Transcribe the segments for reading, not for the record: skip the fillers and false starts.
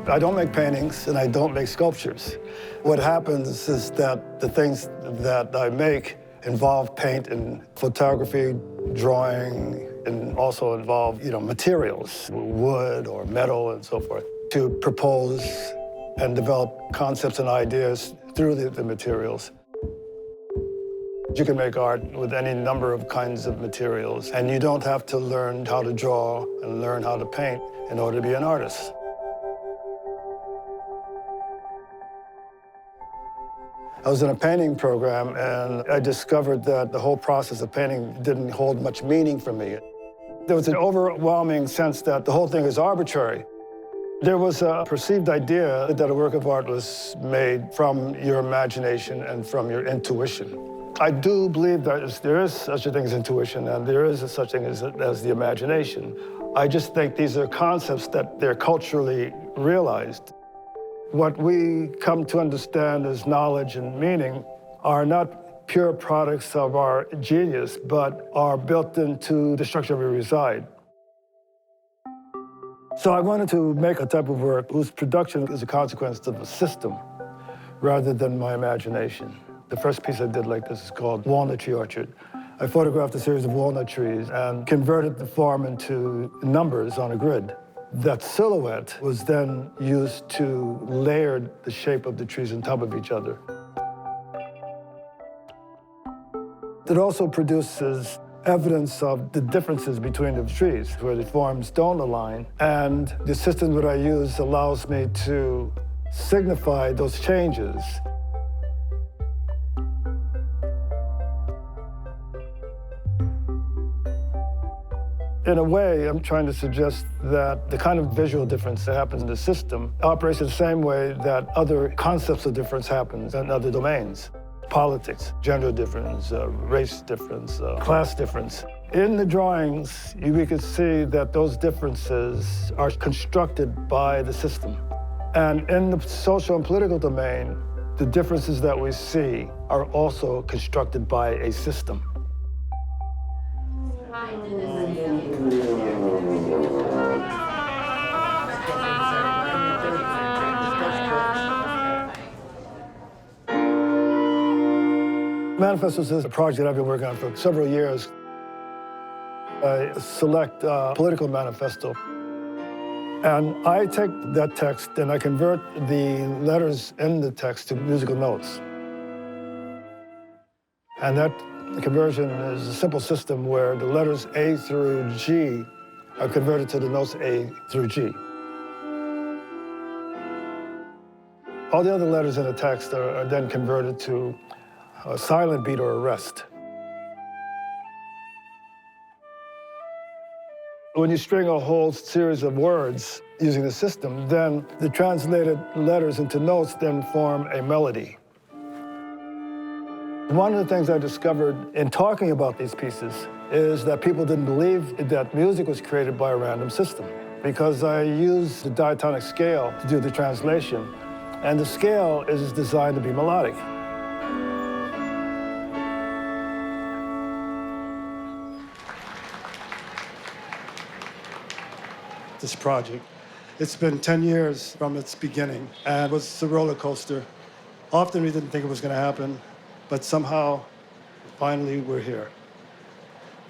I don't make paintings and I don't make sculptures. What happens is that the things that I make involve paint and photography, drawing, and also involve, materials, wood or metal and so forth, to propose and develop concepts and ideas through the materials. You can make art with any number of kinds of materials, and you don't have to learn how to draw and learn how to paint in order to be an artist. I was in a painting program, and I discovered that the whole process of painting didn't hold much meaning for me. There was an overwhelming sense that the whole thing is arbitrary. There was a perceived idea that a work of art was made from your imagination and from your intuition. I do believe that there is such a thing as intuition, and there is such a thing as the imagination. I just think these are concepts that they're culturally realized. What we come to understand as knowledge and meaning are not pure products of our genius, but are built into the structure where we reside. So I wanted to make a type of work whose production is a consequence of a system rather than my imagination. The first piece I did like this is called Walnut Tree Orchard. I photographed a series of walnut trees and converted the form into numbers on a grid. That silhouette was then used to layer the shape of the trees on top of each other. It also produces evidence of the differences between the trees, where the forms don't align, and the system that I use allows me to signify those changes. In a way, I'm trying to suggest that the kind of visual difference that happens in the system operates the same way that other concepts of difference happens in other domains. Politics, gender difference, race difference, class difference. In the drawings, we could see that those differences are constructed by the system. And in the social and political domain, the differences that we see are also constructed by a system. Manifestos is a project I've been working on for several years. I select a political manifesto, and I take that text and I convert the letters in the text to musical notes. And that conversion is a simple system where the letters A through G are converted to the notes A through G. All the other letters in the text are then converted to a silent beat or a rest. When you string a whole series of words using the system, then the translated letters into notes then form a melody. One of the things I discovered in talking about these pieces is that people didn't believe that music was created by a random system, because I use the diatonic scale to do the translation, and the scale is designed to be melodic. This project. It's been 10 years from its beginning, and it was a roller coaster. Often we didn't think it was going to happen, but somehow, finally, we're here.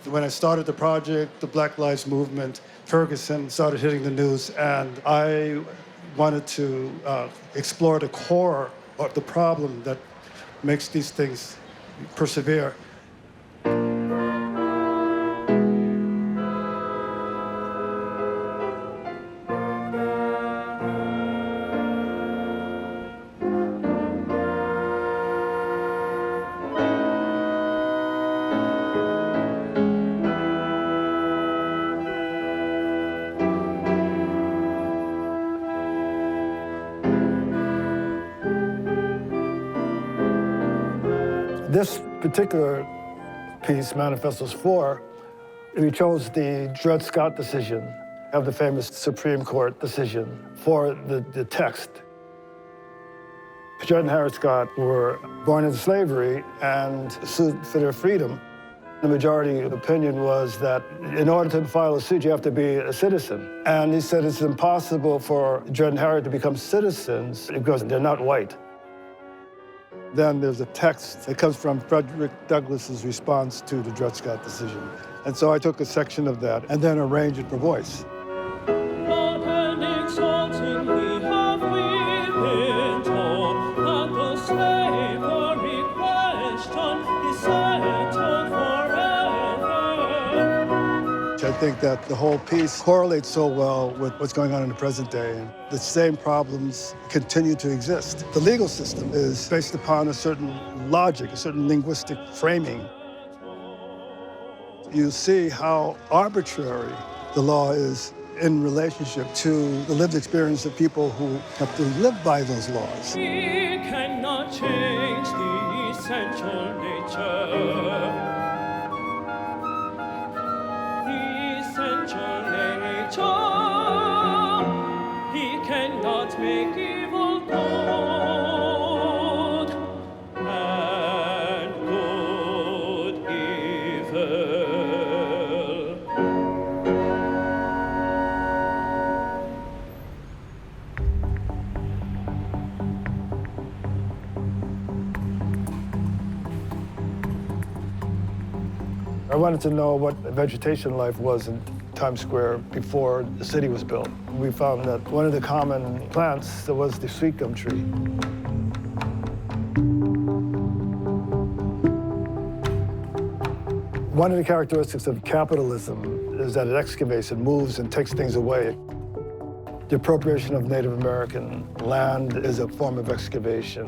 When I started the project, the Black Lives Movement, Ferguson started hitting the news, and I wanted to explore the core of the problem that makes these things persevere. This particular piece, Manifestos 4, we chose the Dred Scott decision of the famous Supreme Court decision for the text. Dred and Harry Scott were born into slavery and sued for their freedom. The majority opinion was that in order to file a suit, you have to be a citizen. And he said it's impossible for Judd and Harriet to become citizens because they're not white. Then there's a text that comes from Frederick Douglass's response to the Dred Scott decision. And so I took a section of that and then arranged it for voice. I think that the whole piece correlates so well with what's going on in the present day. And the same problems continue to exist. The legal system is based upon a certain logic, a certain linguistic framing. You see how arbitrary the law is in relationship to the lived experience of people who have to live by those laws. We cannot change the essential nature. He cannot make evil good and good evil. I wanted to know what vegetation life was in Times Square before the city was built. We found that one of the common plants was the sweet gum tree. One of the characteristics of capitalism is that it excavates and moves and takes things away. The appropriation of Native American land is a form of excavation.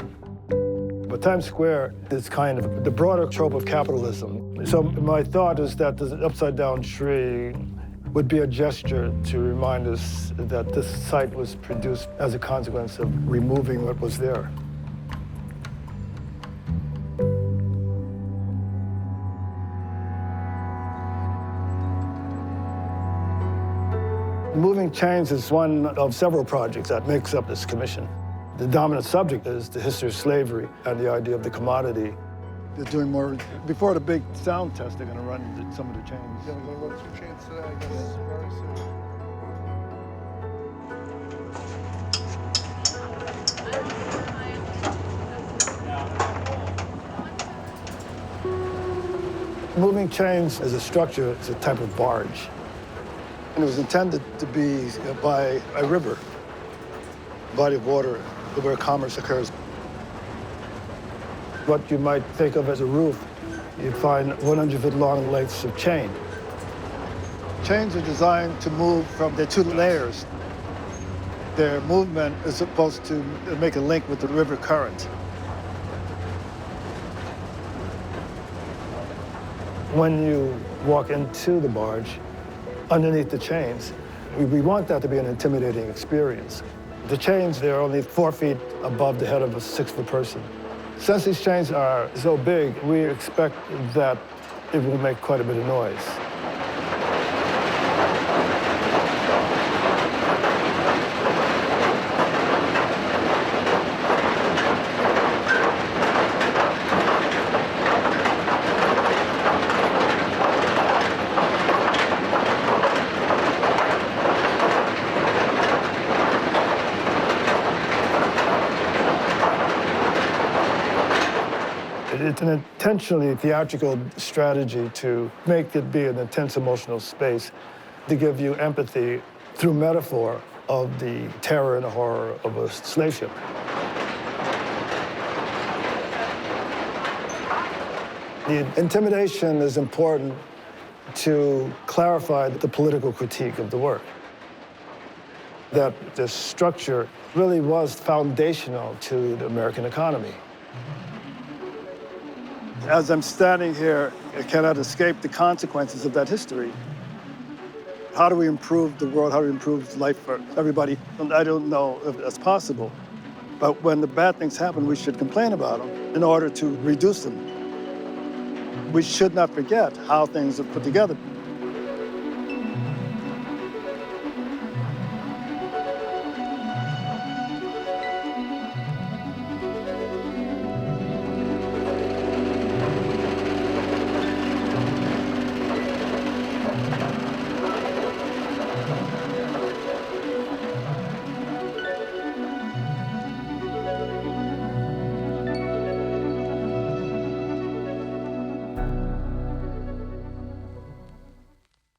But Times Square is kind of the broader trope of capitalism. So my thought is that the upside-down tree would be a gesture to remind us that this site was produced as a consequence of removing what was there. Moving Chains is one of several projects that makes up this commission. The dominant subject is the history of slavery and the idea of the commodity. They're doing more, before the big sound test, they're going to run some of the chains. Yeah, we're going to run some chains today, I guess, very soon. Moving Chains is a structure, it's a type of barge. And it was intended to be by a river, body of water, where commerce occurs. What you might think of as a roof, you'd find 100-foot-long lengths of chain. Chains are designed to move from their two layers. Their movement is supposed to make a link with the river current. When you walk into the barge, underneath the chains, we want that to be an intimidating experience. The chains, they're only 4 feet above the head of a 6-foot person. Since these chains are so big, we expect that it will make quite a bit of noise. It's an intentionally theatrical strategy to make it be an intense emotional space, to give you empathy through metaphor of the terror and the horror of a slave ship. The intimidation is important to clarify the political critique of the work. That the structure really was foundational to the American economy. As I'm standing here, I cannot escape the consequences of that history. How do we improve the world? How do we improve life for everybody? And I don't know if that's possible. But when the bad things happen, we should complain about them in order to reduce them. We should not forget how things are put together.